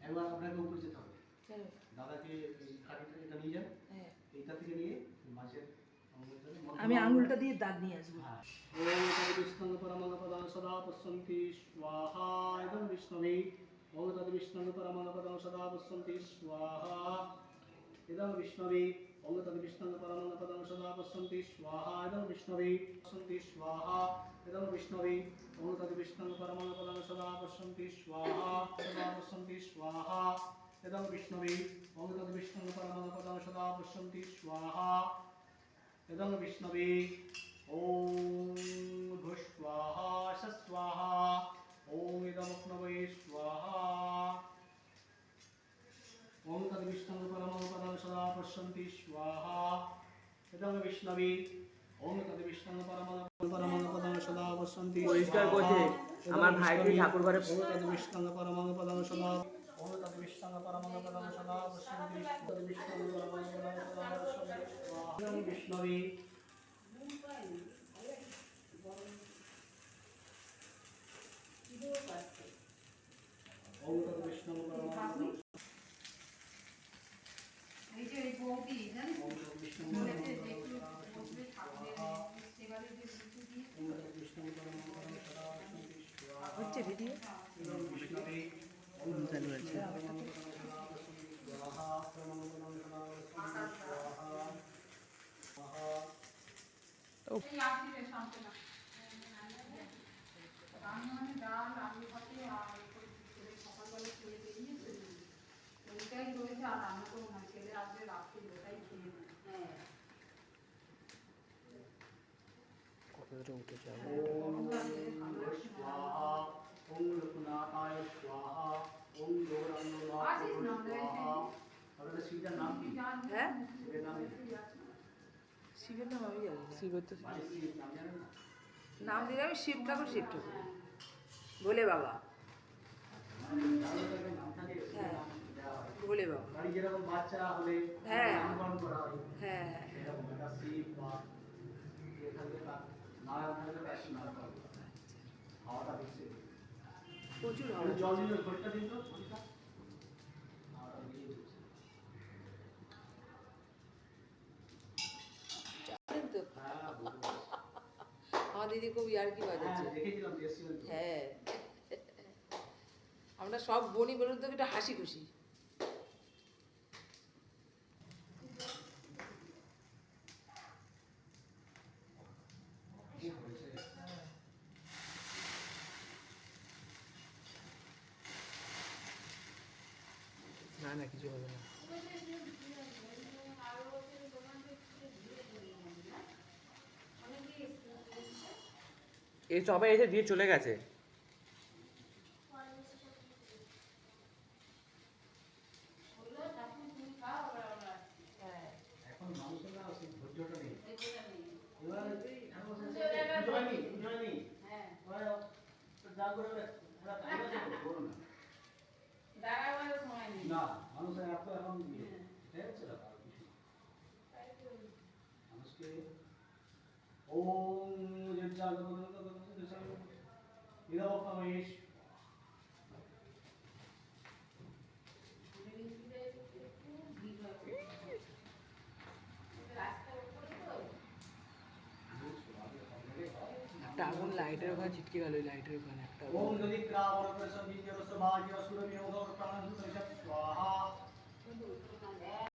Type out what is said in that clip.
একবার আপনাকে উপরে যেতে হবে। দাদাকে খাটিটা এটা নিয়ে যান, এইটা থেকে নিয়ে মাছের আমি আঙুলটা দিয়ে দাগ নিয়ে আসবো। ওম বিষ্ণু পরমপদং সদা পশ্যন্তি স্বাহা ইদং বিষ্ণবে। ওম বিষ্ণু পরমপদং সদা পশ্যন্তি স্বাহা ইদং বিষ্ণবে। ওম বিষ্ণু পরমপদং সদা পশ্যন্তি স্বাহা ইদং বিষ্ণবে। পশ্যন্তি স্বাহা ইদং বিষ্ণবে। ওম বিষ্ণু পরমপদং সদা পশ্যন্তি স্বাহা সদা পশ্যন্তি স্বাহা ইদং বিষ্ণবে। ওম বিষ্ণু পরমপদং সদা পশ্যন্তি স্বাহা ইদং বিষ্ণবে। ওম ভুস্বাহা সস্বাহা। ওম ইদং বিষ্ণবে স্বাহা। ওম বিষ্ণু পরমপদং সদা পশ্যন্তি স্বাহা ইদং বিষ্ণবে। ওম বিষ্ণু পরমপদং সদা পশ্যন্তি পরিষ্কার করছে আমার ভাইকে ঠাকুর ঘরে। ওম বিষ্ণু পরমপদং সদা। ওম বিষ্ণু পরমপদং সদা পশ্যন্তি বিষ্ণু পরমপদং সদা পশ্যন্তি স্বাহা ইদং বিষ্ণবে। ওম বিষ্ণু পরমপদং এই যে এই বৌদি জানিস বলেছে যে একটু বসবে থাকবে সেবারে যে কিছু দিয়ে হচ্ছে ভিডিও চালু আছে। এই আসবে শান্তনা আমি মানে ডাল আলু ভাতে আর সকালবেলা খেয়ে বেরিয়েছে ওইটাই রয়েছে আর রান্না করবো না ছেলে আসবে রাত্রে ওটাই খেয়ে নেবে। হ্যাঁ কতটা উঠে যাবে। ওম স্বাহা। ওম লোকনাথায় স্বাহা। ওম গৌরাঙ্গায় স্বাহা। আপনাদের শিবের নাম কি? হ্যাঁ শিবের নাম কি? শিবের নাম আমি জানি না। শিবের তো বাড়ির শিবের নাম জানেন না? নাম দিলে আমি শিব ঠাকুর শিব ঠাকুর ভোলে বাবা। যাদের নাম থাকে সেই নাম দেওয়া হয়। ভোলে বাবা। বাড়ি যেরকম বাচ্চা হলে হ্যাঁ। নামকরণ করা হয়, হ্যাঁ সেরকম একটা শিব বা ইয়ে থাকলে তার নারায়ণ থাকলে তার নামকরণ করা হয়। হাওয়াটা দিচ্ছে প্রচুর একটু হবে। জল দিন, ঘরটা দিন তো অনিতা। হাওয়াটা দিয়ে দিচ্ছে। জানেন তো হ্যাঁ, বুঝতে পারছি। আমার দিদি খুব ইয়ার্কি হ্যাঁ, বাজাচ্ছে। দেখেছিলাম যে এসেছিলেন তো। হ্যাঁ আমরা সব বনি বলুন তো একটা হাসি খুশি। কি হয়েছে? না না কিছু হবে না। এই সবাই এসে দিয়ে চলে গেছে। এখন মানুষের না সেই ধৈর্যটা নেই। এবার এখন পুজো হয়নি, পুজো হয়নি। ওরা যা করে ওরা টাইম আছে তো, বলো না। না, মানুষের এত এখন ইয়ে, এটাই হচ্ছে ব্যাপার, আর কিছু না। মানুষকে ওম নিরবকামেশ একটা আগুন লাইটের ওখানে ছিটকে গেল, ওই লাইটের ওখানে একটা ওম যদি ক্রাবরকসম বিজয়রস ভাগ্যসুরমি ওদর